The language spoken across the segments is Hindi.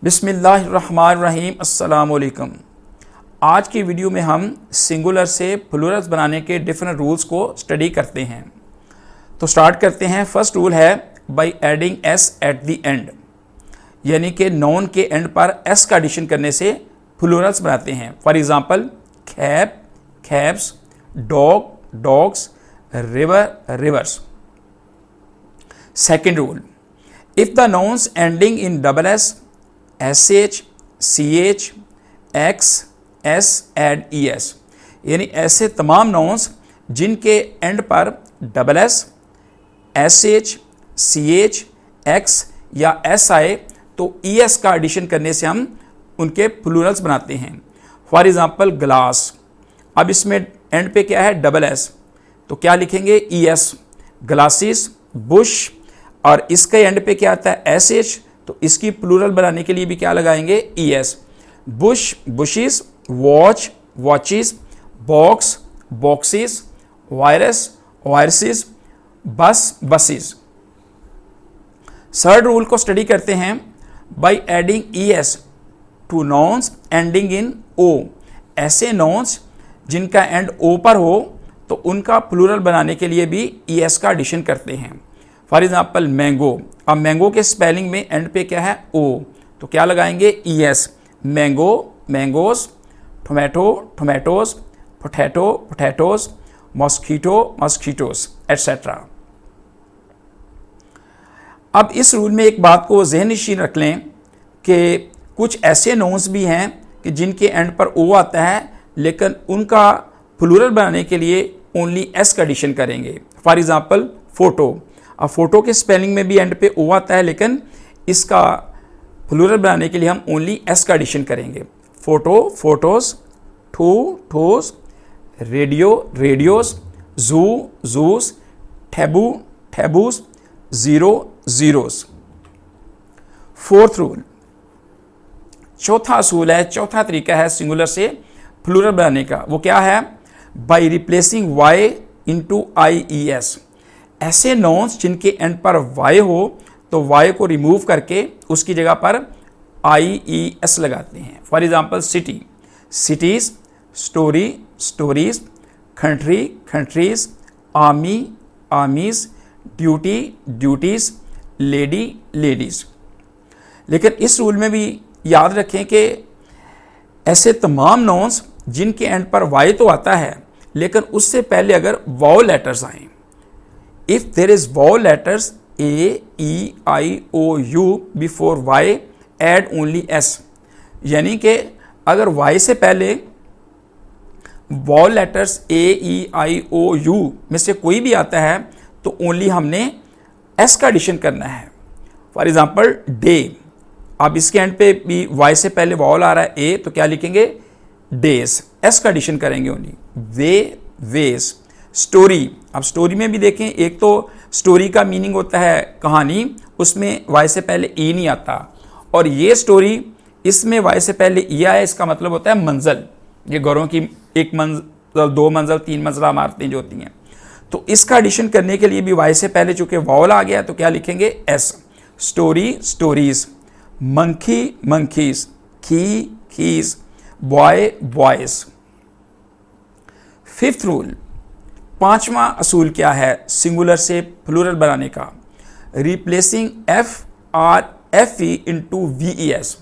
बिस्मिल्लाहिर्रहमानिर्रहीम। अस्सलाम वालेकुम। आज की वीडियो में हम सिंगुलर से प्लूरल्स बनाने के डिफरेंट रूल्स को स्टडी करते हैं। तो स्टार्ट करते हैं। फर्स्ट रूल है by adding S at the end, यानी कि नाउन के एंड पर एस का एडिशन करने से प्लूरल्स बनाते हैं। For example cap caps, dog dogs, river rivers. Second rule, if the nouns ending in double S, SH, CH, X, S add ES, यानी ऐसे तमाम नाउन्स जिनके एंड पर double S, SH, CH, X या S आए तो ES का एडिशन करने से हम उनके प्लूरल्स बनाते हैं। फॉर एग्जांपल ग्लास, अब इसमें एंड पे क्या है डबल एस, तो क्या लिखेंगे ES। ग्लासेस, बुश, और इसके एंड पे क्या आता है SH, तो इसकी प्लूरल बनाने के लिए भी क्या लगाएंगे ES। Bush bushes, watch watches, box boxes, virus viruses, bus buses. Third rule को स्टडी करते हैं। By adding ES to nouns ending in O, ऐसे नाउन्स जिनका एंड O पर हो तो उनका प्लूरल बनाने के लिए भी ES का एडिशन करते हैं। फॉर एग्जाम्पल मैंगो, अब मैंगो के स्पेलिंग में एंड पे क्या है O, तो क्या लगाएंगे ES। Mango mangoes, tomato Tomatoes, potato potatoes, mosquito mosquitoes etcetera. अब इस रूल में एक बात को ज़हन-नशीन रख लें कि कुछ ऐसे नाउन्स भी हैं कि जिनके एंड पर O आता है लेकिन उनका प्लूरल बनाने के लिए ओनली S का एडिशन करेंगे। फॉर एग्जाम्पल फोटो, अब फोटो के स्पेलिंग में भी एंड पे O आता है लेकिन इसका प्लूरल बनाने के लिए हम ओनली S का एडिशन करेंगे। Photo photos, two twos, radio radios, zoo zoos, taboo taboos, zero zeros. Fourth rule, चौथा असूल है, चौथा तरीका है सिंगुलर से प्लूरल बनाने का। वो क्या है? By replacing Y into IES। ऐसे नाउन्स जिनके एंड पर Y हो तो Y को रिमूव करके उसकी जगह पर IES लगाते हैं। For example city cities, story stories, country countries, army आर्मीज, duty duties, lady ladies. लेकिन इस रूल में भी याद रखें कि ऐसे तमाम नाउन्स जिनके एंड पर Y तो आता है लेकिन उससे पहले अगर वावल लेटर्स आएँ, if there is vowel letters A, E, I, O, U before Y, add only S, यानी कि अगर Y से पहले vowel letters A, E, I, O, U में से कोई भी आता है तो ओनली हमने S का एडिशन करना है। फॉर एग्जाम्पल डे, अब इसके एंड पे भी Y से पहले वावल आ रहा है A, तो क्या लिखेंगे डेज, S का एडिशन करेंगे ओनली। वे वेज। स्टोरी, अब स्टोरी में भी देखें, एक तो स्टोरी का मीनिंग होता है कहानी, उसमें Y से पहले E नहीं आता, और ये स्टोरी इसमें Y से पहले E आया, इसका मतलब होता है मंजिल। ये घरों की एक मंजिल, दो मंजिल, तीन मंजिला इमारतें जो होती हैं, तो इसका एडिशन करने के लिए भी Y से पहले चूंकि वावल आ गया तो क्या लिखेंगे S। Story stories, monkey monkeys, key keys, boy boys. Fifth rule, पांचवा असूल क्या है सिंगुलर से प्लूरल बनाने का? Replacing FE into VES।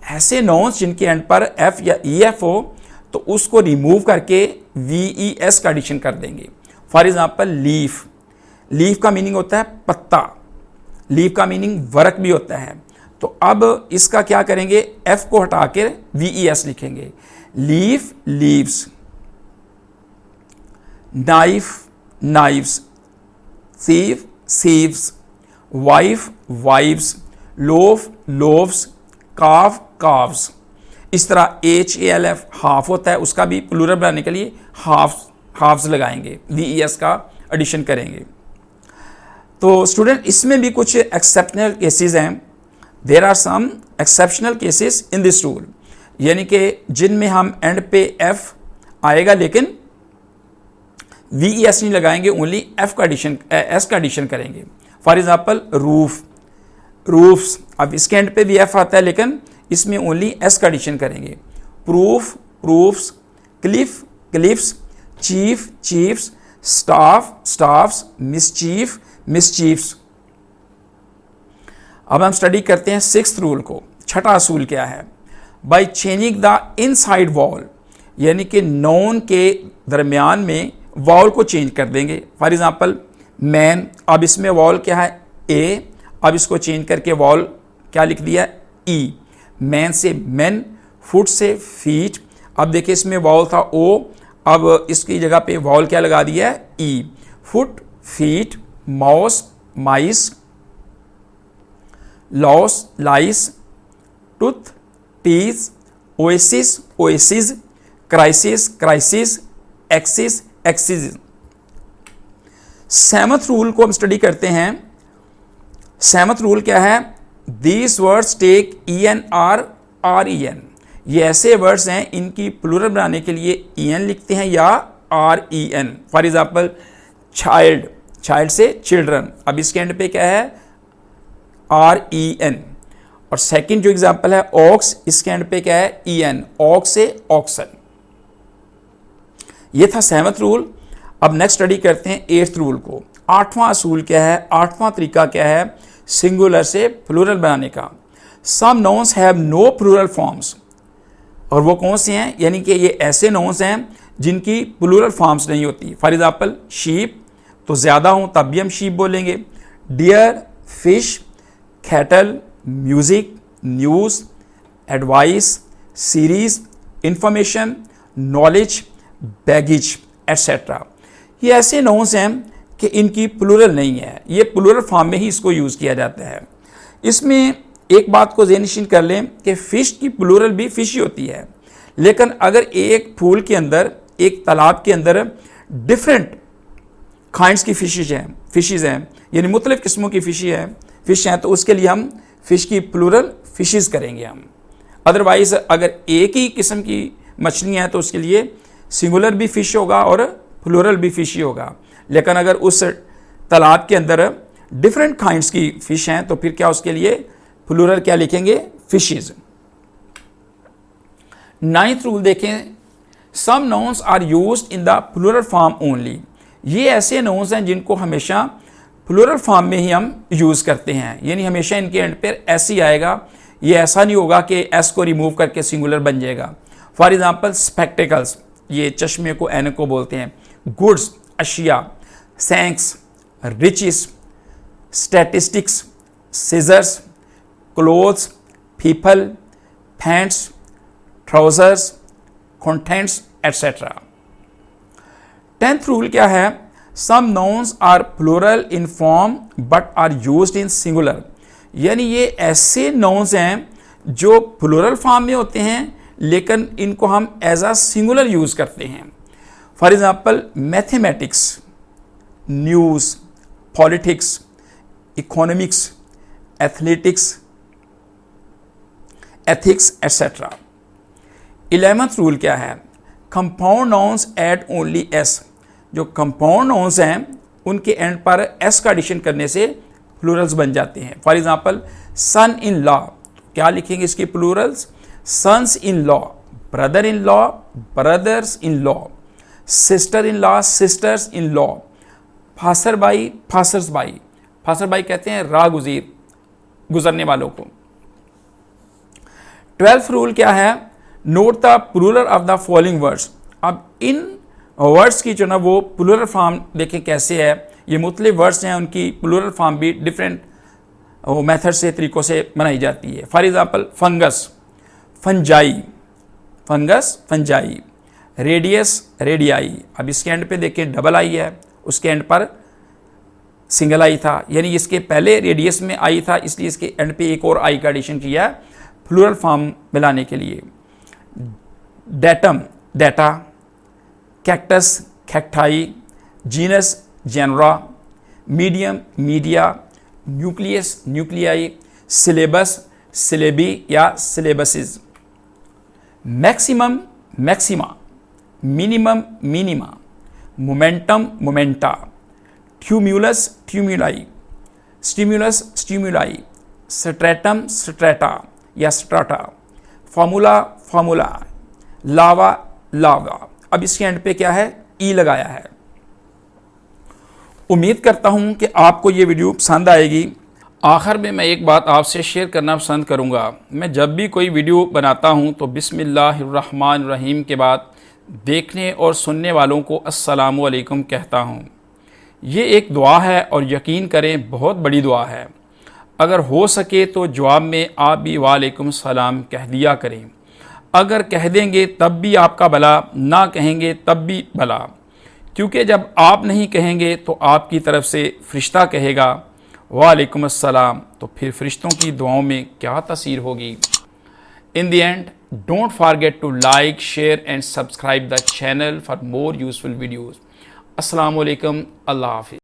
ऐसे नाउन्स जिनके एंड पर F या EF हो तो उसको रिमूव करके VES का एडिशन कर देंगे। फॉर एग्जाम्पल लीफ, लीफ का मीनिंग होता है पत्ता, लीफ का मीनिंग वर्क भी होता है, तो अब इसका क्या करेंगे, F को हटा के VES लिखेंगे। Leaf leaves, knife knives, sheaf sheaves, wife wives, loaf loaves, calf calves. इस तरह HALF हाफ होता है, उसका भी प्लूरल बनाने के लिए हाफ्स लगाएंगे, VES का एडिशन करेंगे। तो स्टूडेंट इसमें भी कुछ एक्सेप्शनल केसेस हैं। There are some exceptional cases in this rule, यानी कि जिनमें हम एंड पे F आएगा लेकिन VES नहीं लगाएंगे, ओनली S का एडिशन करेंगे। फॉर एग्जाम्पल रूफ रूफ्स, अब इसके एंड पे भी F आता है लेकिन इसमें ओनली एस का एडिशन करेंगे। Proof, proofs, cliff, cliffs, chief, chiefs, staff, staffs, mischief, mischiefs. अब हम स्टडी करते हैं सिक्स्थ रूल को। छठा असूल क्या है? By changing the inside wall, यानी कि नॉन के दरमियान में वॉल को चेंज कर देंगे। फॉर एग्जांपल मैन, अब इसमें वॉल क्या है? ए, अब इसको चेंज करके वॉल क्या लिख दिया? ई। मैन से मेन, फुट से फीट। अब देखिए इसमें वॉल था ओ, अब इसकी जगह पे वॉल क्या लगा दिया है? E. Foot, feet, mouse, mice, louse, lice, tooth, teeth, oasis, oasis, crisis, crisis, axis, axis. Seventh rule को हम स्टडी करते हैं। सेवंथ रूल क्या है? These words take E N R, R E N. ये ऐसे वर्ड्स हैं, इनकी प्लूरल बनाने के लिए ई एन लिखते हैं या R E N. For example child, child से चिल्ड्रन, अब इसके एंड पे क्या है? R E N. और सेकंड जो एग्जाम्पल है ऑक्स, इसके एंड पे क्या है? ई एन, ऑक्स से ऑक्सन। ये था सेवंथ रूल। अब नेक्स्ट स्टडी करते हैं एट्थ रूल को। आठवां असूल क्या है? आठवां तरीका क्या है सिंगुलर से प्लूरल बनाने का? Some nouns have no plural forms. और वो कौन से हैं? यानी कि ये ऐसे नाउन्स हैं जिनकी प्लूरल फॉर्म्स नहीं होती। फॉर एग्जाम्पल शीप, तो ज़्यादा हो तब भी हम शीप बोलेंगे। Deer, fish, cattle, music, news, advice, series, information, knowledge, baggage, etcetera. ये ऐसे नाउन्स हैं कि इनकी प्लूरल नहीं है, ये प्लूरल फॉर्म में ही इसको यूज़ किया जाता है। इसमें एक बात को ज़हन कर लें कि फ़िश की प्लूरल भी फ़िश ही होती है, लेकिन अगर एक पूल के अंदर, एक तालाब के अंदर डिफरेंट काइंड्स की फिशेज़ हैं, यानी मुख्तलिफ़ किस्मों की फ़िश हैं, तो उसके लिए हम फ़िश की प्लूरल फ़िशेज़ करेंगे हम। अदरवाइज़ अगर एक ही किस्म की मछली है तो उसके लिए सिंगुलर भी फ़िश होगा और प्लूरल भी फ़िश ही होगा। लेकिन अगर उस तालाब के अंदर डिफरेंट काइंड्स की फ़िश हैं तो फिर क्या उसके लिए प्लूरल क्या लिखेंगे? फ़िशेज़। नाइन्थ रूल देखें, some nouns are used in the plural form only. ये ऐसे नाउन्स हैं जिनको हमेशा प्लूरल फॉर्म में ही हम यूज़ करते हैं, यानी हमेशा इनके एंड पर एस ही आएगा। ये ऐसा नहीं होगा कि एस को रिमूव करके सिंगुलर बन जाएगा। फॉर एग्जाम्पल स्पेक्टिकल्स, ये चश्मे को, ऐनक को बोलते हैं। Goods, ashes. Thanks, riches, statistics, scissors, clothes, people, pants, trousers, contents, etcetera. 10th rule क्या है? Some nouns are plural in form but are used in singular. यानी ये ऐसे नाउन्स हैं जो प्लूरल फॉर्म में होते हैं लेकिन इनको हम एज अ सिंगुलर यूज़ करते हैं। For example mathematics, news, politics, economics, athletics, ethics, etcetera. 11th rule क्या है? Compound nouns add only S. जो कंपाउंड नाउन्स हैं उनके एंड पर एस का एडिशन करने से प्लूरल्स बन जाते हैं। For example son in law, क्या लिखेंगे इसके plurals? Sons in law, brother in law, brothers in law, sister in law, sisters in law, passer by, passers by. Passer by कहते हैं राह गुज़ीर, गुजरने वालों को। 12th रूल क्या है? Note the plural of the following words. अब इन वर्ड्स की जो ना वो प्लूरल फॉर्म देखें कैसे है। ये मुख्तलिफ वर्ड्स हैं, उनकी प्लूरल फॉर्म भी डिफरेंट मेथड से, तरीक़ों से बनाई जाती है। For example fungus, fungi, fungus, fungi. Radius, radii. अब इसके एंड पे देखिए डबल आई है, उसके एंड पर सिंगल आई था, यानी इसके पहले रेडियस में आई था, इसलिए इसके एंड पे एक और आई का एडिशन किया प्लूरल फॉर्म मिलाने के लिए। Datum, data. Cactus, cacti. Genus, genera. Medium, media. Nucleus, nuclei. Syllabus, syllabi या syllabuses. Maximum, maxima. Minimum, minima. Momentum, momenta. Tumulus, tumuli. Stimulus, stimuli. Stratum, strata या strata. Formula formula, lava lava. अब इसके एंड पे क्या है, ई लगाया है। उम्मीद करता हूं कि आपको ये वीडियो पसंद आएगी। आखिर में मैं एक बात आपसे शेयर करना पसंद करूंगा। मैं जब भी कोई वीडियो बनाता हूं तो बिस्मिल्लाहिर्रहमानिर्रहीम के बाद देखने और सुनने वालों को अस्सलामु अलैकुम कहता हूं। ये एक दुआ है और यकीन करें बहुत बड़ी दुआ है। अगर हो सके तो जवाब में आप भी वालेकुम सलाम कह दिया करें। अगर कह देंगे तब भी आपका भला, ना कहेंगे तब भी भला, क्योंकि जब आप नहीं कहेंगे तो आपकी तरफ से फ़रिश्ता कहेगा वालेकुम अस्सलाम, तो फिर फ़रिश्तों की दुआओं में क्या तासीर होगी। In the end, don't forget to like, share and subscribe the channel for more useful videos. अस्सलामु अलैकुम, अल्लाह हाफ़िज़।